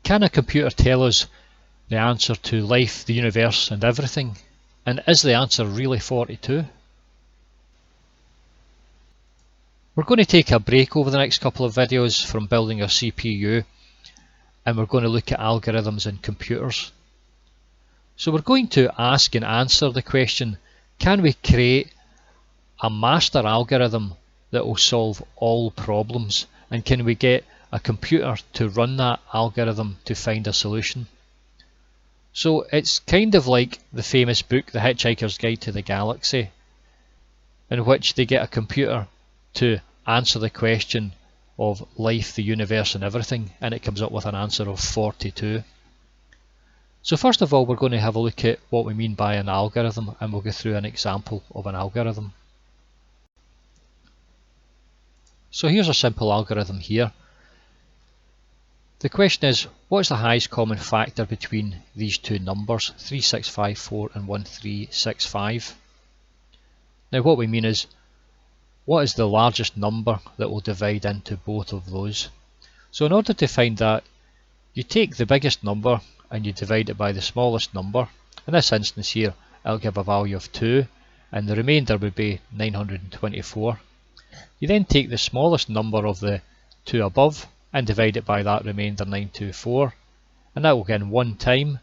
Can a computer tell us the answer to life, the universe and everything? And is the answer really 42? We're going to take a break over the next couple of videos from building our CPU, and we're going to look at algorithms and computers. So we're going to ask and answer the question, can we create a master algorithm that will solve all problems? And can we get a computer to run that algorithm to find a solution? So it's kind of like the famous book, The Hitchhiker's Guide to the Galaxy, in which they get a computer to answer the question of life, the universe and everything, and it comes up with an answer of 42. So first of all, we're going to have a look at what we mean by an algorithm, and we'll go through an example of an algorithm. So here's a simple algorithm here. The question is, what is the highest common factor between these two numbers, 3654 and 1365? Now what we mean is, what is the largest number that will divide into both of those? So in order to find that, you take the biggest number and you divide it by the smallest number. In this instance here, it'll give a value of 2, and the remainder would be 924. You then take the smallest number of the two above and divide it by that remainder 924, and that will again one time,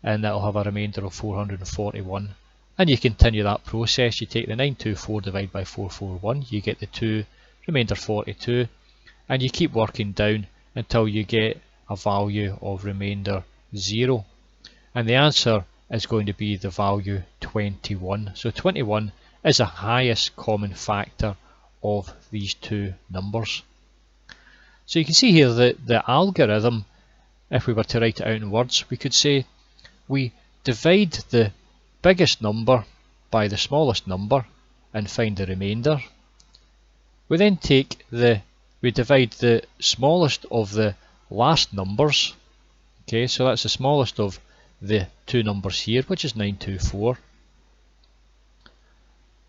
and that will have a remainder of 441. And you continue that process. You take the 924 divided by 441, you get the 2, remainder 42, and you keep working down until you get a value of remainder 0. And the answer is going to be the value 21. So 21 is the highest common factor of these two numbers. So you can see here that the algorithm, if we were to write it out in words, we could say we divide the biggest number by the smallest number and find the remainder. We then we divide the smallest of the last numbers. Okay, so that's the smallest of the two numbers here, which is 924.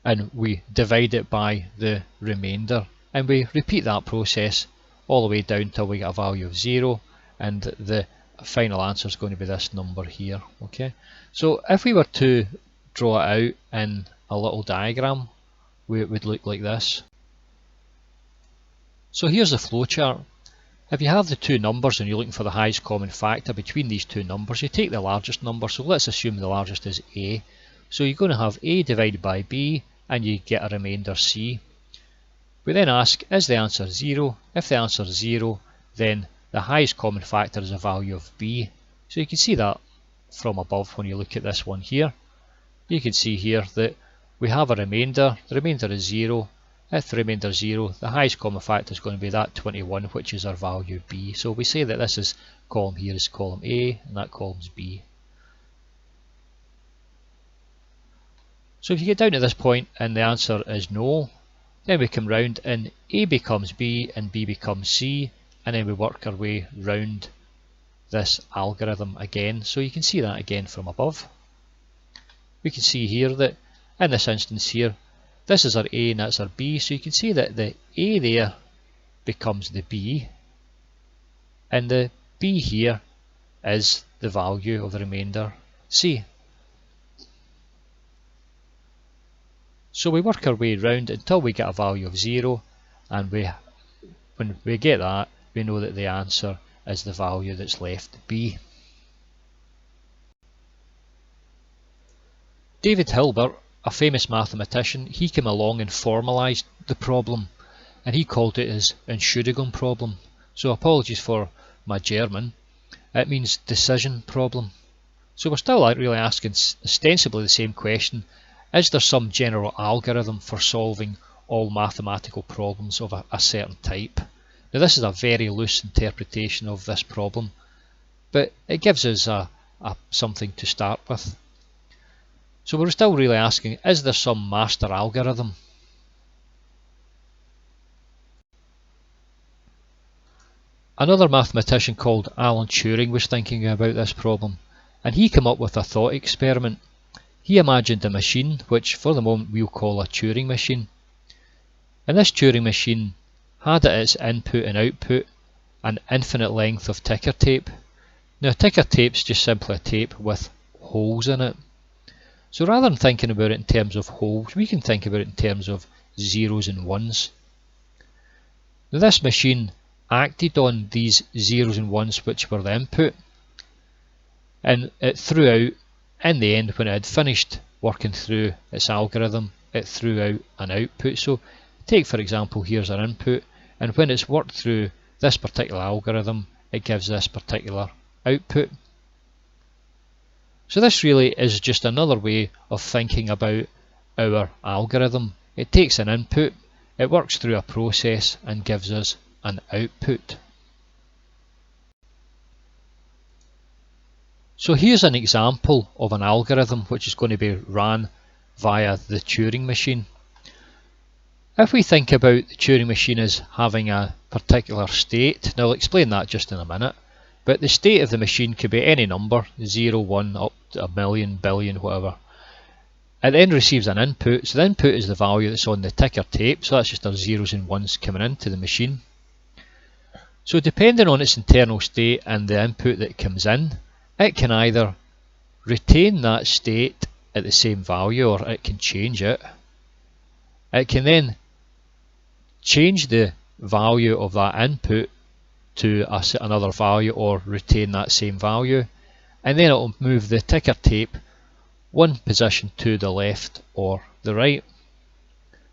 And we divide it by the remainder, and we repeat that process all the way down till we get a value of 0, and the final answer is going to be this number here. Okay, so if we were to draw it out in a little diagram, it would look like this. So here's the flowchart. If you have the two numbers and you're looking for the highest common factor between these two numbers, you take the largest number. So let's assume the largest is A. So you're going to have A divided by B, and you get a remainder C. We then ask, is the answer 0? If the answer is 0, then the highest common factor is a value of B. So you can see that from above when you look at this one here. You can see here that we have a remainder. The remainder is 0. If the remainder is 0, the highest common factor is going to be that 21, which is our value B. So we say that this column here is column A, and that column is B. So if you get down to this point and the answer is no, then we come round and A becomes B and B becomes C, and then we work our way round this algorithm again. So you can see that again from above. We can see here that in this instance here, this is our A and that's our B, so you can see that the A there becomes the B, and the B here is the value of the remainder C. So we work our way round until we get a value of 0, and when we get that, we know that the answer is the value that's left, B. David Hilbert, a famous mathematician, he came along and formalised the problem, and he called it his Entschuldigung problem. So apologies for my German. It means decision problem. So we're still really asking ostensibly the same question. Is there some general algorithm for solving all mathematical problems of a certain type? Now this is a very loose interpretation of this problem, but it gives us something to start with. So we're still really asking, is there some master algorithm? Another mathematician called Alan Turing was thinking about this problem, and he came up with a thought experiment. He imagined a machine, which for the moment we'll call a Turing machine. And this Turing machine had at its input and output an infinite length of ticker tape. Now a ticker tape's just simply a tape with holes in it. So rather than thinking about it in terms of holes, we can think about it in terms of zeros and ones. Now this machine acted on these zeros and ones which were the input, and it threw out, in the end when it had finished working through its algorithm, it threw out an output. So take for example, here's our input, and when it's worked through this particular algorithm, it gives this particular output. So this really is just another way of thinking about our algorithm. It takes an input, it works through a process and gives us an output. So here's an example of an algorithm which is going to be ran via the Turing machine. If we think about the Turing machine as having a particular state, now I'll explain that just in a minute, but the state of the machine could be any number, 0, 1, up to a million, billion, whatever. It then receives an input, so the input is the value that's on the ticker tape, so that's just our zeros and ones coming into the machine. So depending on its internal state and the input that comes in, it can either retain that state at the same value or it can change it. It can then change the value of that input to another value or retain that same value, and then it will move the ticker tape one position to the left or the right.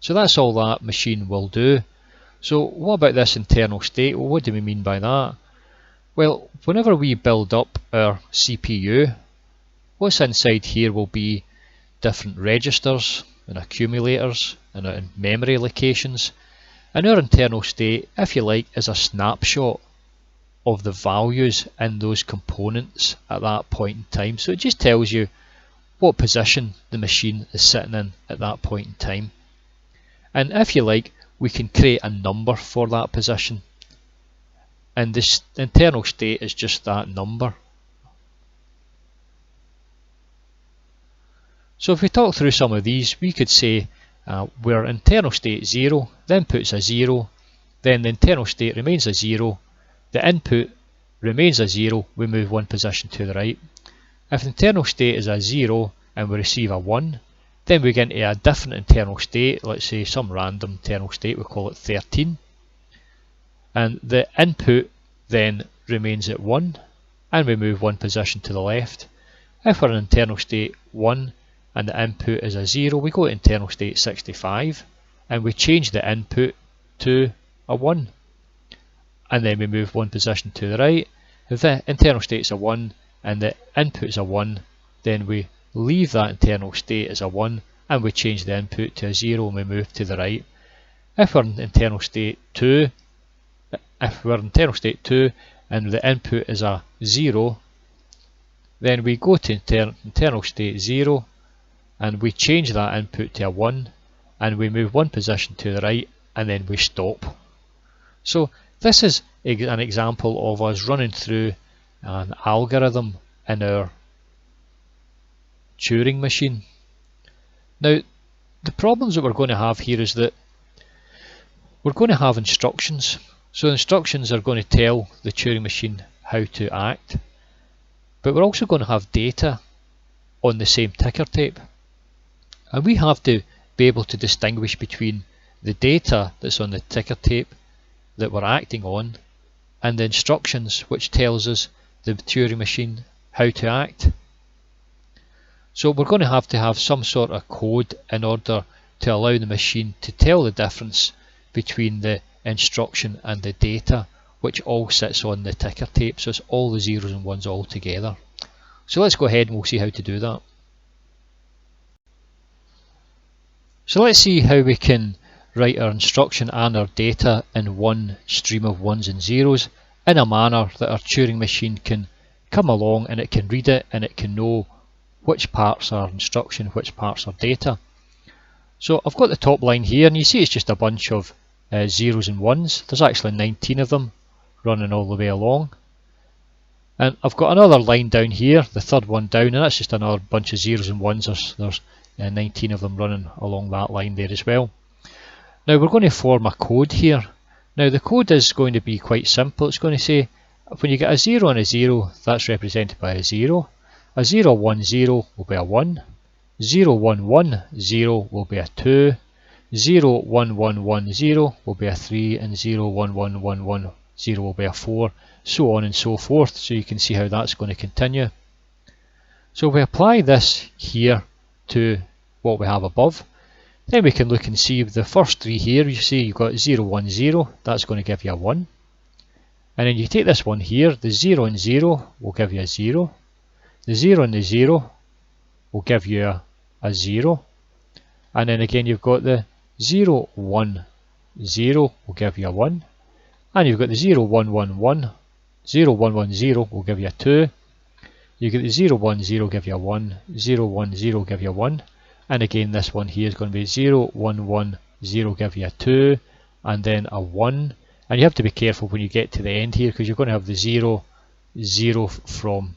So that's all that machine will do. So what about this internal state? Well, what do we mean by that? Well, whenever we build up our CPU, what's inside here will be different registers and accumulators and memory locations. And our internal state, if you like, is a snapshot of the values in those components at that point in time. So it just tells you what position the machine is sitting in at that point in time. And if you like, we can create a number for that position. And this internal state is just that number. So if we talk through some of these, we could say where internal state 0, the input's a 0, then the internal state remains a 0, the input remains a 0, we move one position to the right. If the internal state is a 0 and we receive a 1, then we get into a different internal state, let's say some random internal state, we call it 13. And the input then remains at 1 and we move one position to the left. If we're in internal state 1 and the input is a 0, we go to internal state 65 and we change the input to a 1. And then we move one position to the right. If the internal state is a 1 and the input is a 1, then we leave that internal state as a 1 and we change the input to a 0 and we move to the right. If we're in internal state 2, and the input is a 0, then we go to internal state 0 and we change that input to a 1 and we move one position to the right and then we stop. So this is an example of us running through an algorithm in our Turing machine. Now the problems that we're going to have here is that we're going to have instructions. So instructions are going to tell the Turing machine how to act, but we're also going to have data on the same ticker tape, and we have to be able to distinguish between the data that's on the ticker tape that we're acting on and the instructions which tells us the Turing machine how to act. So we're going to have some sort of code in order to allow the machine to tell the difference between the instruction and the data, which all sits on the ticker tape. So it's all the zeros and ones all together. So let's go ahead and we'll see how to do that. So let's see how we can write our instruction and our data in one stream of ones and zeros in a manner that our Turing machine can come along and it can read it and it can know which parts are instruction, which parts are data. So I've got the top line here and you see it's just a bunch of zeros and ones. There's actually 19 of them running all the way along. And I've got another line down here, the third one down, and that's just another bunch of zeros and ones. There's 19 of them running along that line there as well. Now we're going to form a code here. Now the code is going to be quite simple. It's going to say When you get a 0 and a 0, that's represented by a 0. A 0, 1, 0 will be a 1. 0, 1, 1, 0 will be a 2. 0, 1, 1, 1, 0 will be a 3, and 0, 1, 1, 1, 1, 0 will be a 4, so on and so forth. So you can see how that's going to continue. So we apply this here to what we have above. Then we can look and see the first three here. You see you've got 0, 1, 0, that's going to give you a 1. And then you take this one here, the 0 and 0 will give you a 0. The 0 and the 0 will give you a 0. And then again you've got the 0, 1, 0 will give you a 1. And you've got the 0, 1, 1, 1. 0, 1, 1, 0 will give you a 2. You get the 0, 1, 0 give you a 1. 0, 1, 0 give you a 1. And again this one here is going to be 0, 1, 1, 0 give you a 2. And then a 1. And you have to be careful when you get to the end here, because you're going to have the 0, 0 from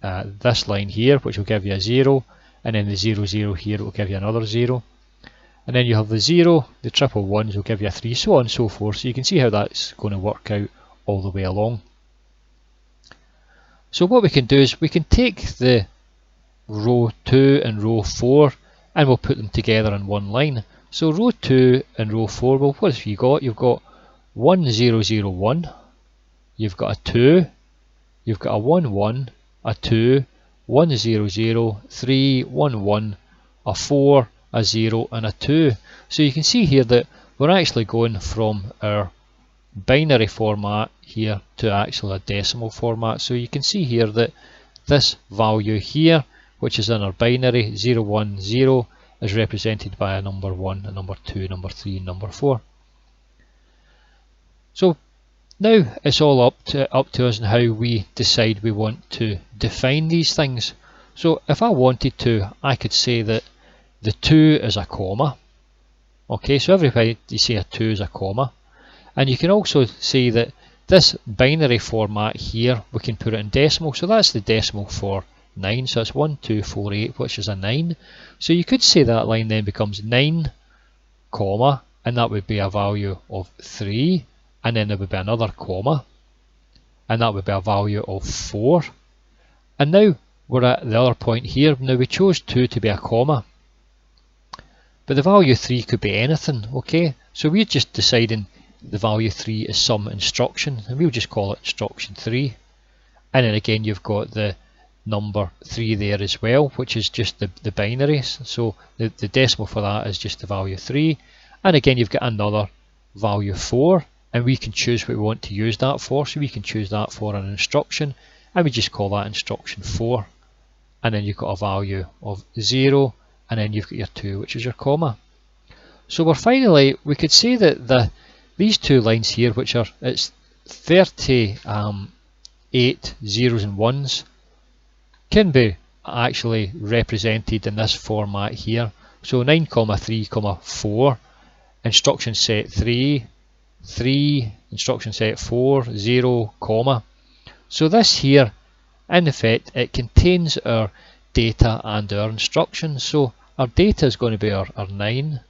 this line here, which will give you a 0. And then the 0, 0 here will give you another 0. And then you have the 0, the triple 1s will give you a 3, so on and so forth. So you can see how that's going to work out all the way along. So what we can do is we can take the row 2 and row 4 and we'll put them together in one line. So row 2 and row 4, well, what have you got? You've got 1, 0, 0, 1, you've got a 2, you've got a 1, 1, a 2, 1, 0, 0, 3, 1, 1, a 4, a 0 and a 2. So you can see here that we're actually going from our binary format here to actually a decimal format. So you can see here that this value here, which is in our binary 0, 1, 0, is represented by a number 1, a number 2, number 3 and number 4. So now it's all up to us and how we decide we want to define these things. So if I wanted to, I could say that the 2 is a comma. Okay, so every time you say a 2 is a comma. And you can also say that this binary format here, we can put it in decimal. So that's the decimal for 9. So it's 1248, which is a 9. So you could say that line then becomes 9, comma, and that would be a value of 3. And then there would be another comma, and that would be a value of 4. And now we're at the other point here. Now we chose 2 to be a comma, but the value 3 could be anything, okay? So we're just deciding the value 3 is some instruction, and we'll just call it instruction 3. And then again you've got the number 3 there as well, which is just the binaries. So the decimal for that is just the value 3. And again you've got another value 4. And we can choose what we want to use that for. So we can choose that for an instruction, and we just call that instruction 4. And then you've got a value of 0, and then you've got your 2, which is your comma. So we could say that these two lines here, which are, it's 38 zeros and ones, can be actually represented in this format here. So 9, 3, 4, instruction set 3, 3, instruction set 4, 0, comma. So this here, in effect, it contains our data and our instructions. So our data is going to be our 9,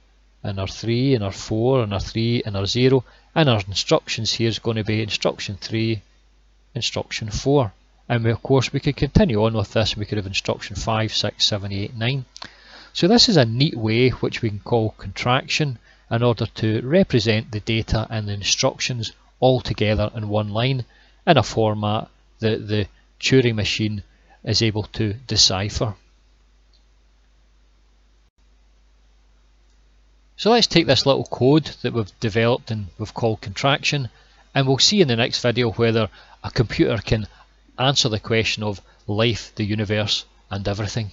and our 3, and our 4, and our 3, and our 0, and our instructions here is going to be instruction 3, instruction 4. And of course we could continue on with this. We could have instruction 5, 6, 7, 8, 9. So this is a neat way which we can call contraction, in order to represent the data and the instructions all together in one line in a format that the Turing machine is able to decipher. So let's take this little code that we've developed and we've called contraction, and we'll see in the next video whether a computer can answer the question of life, the universe and everything.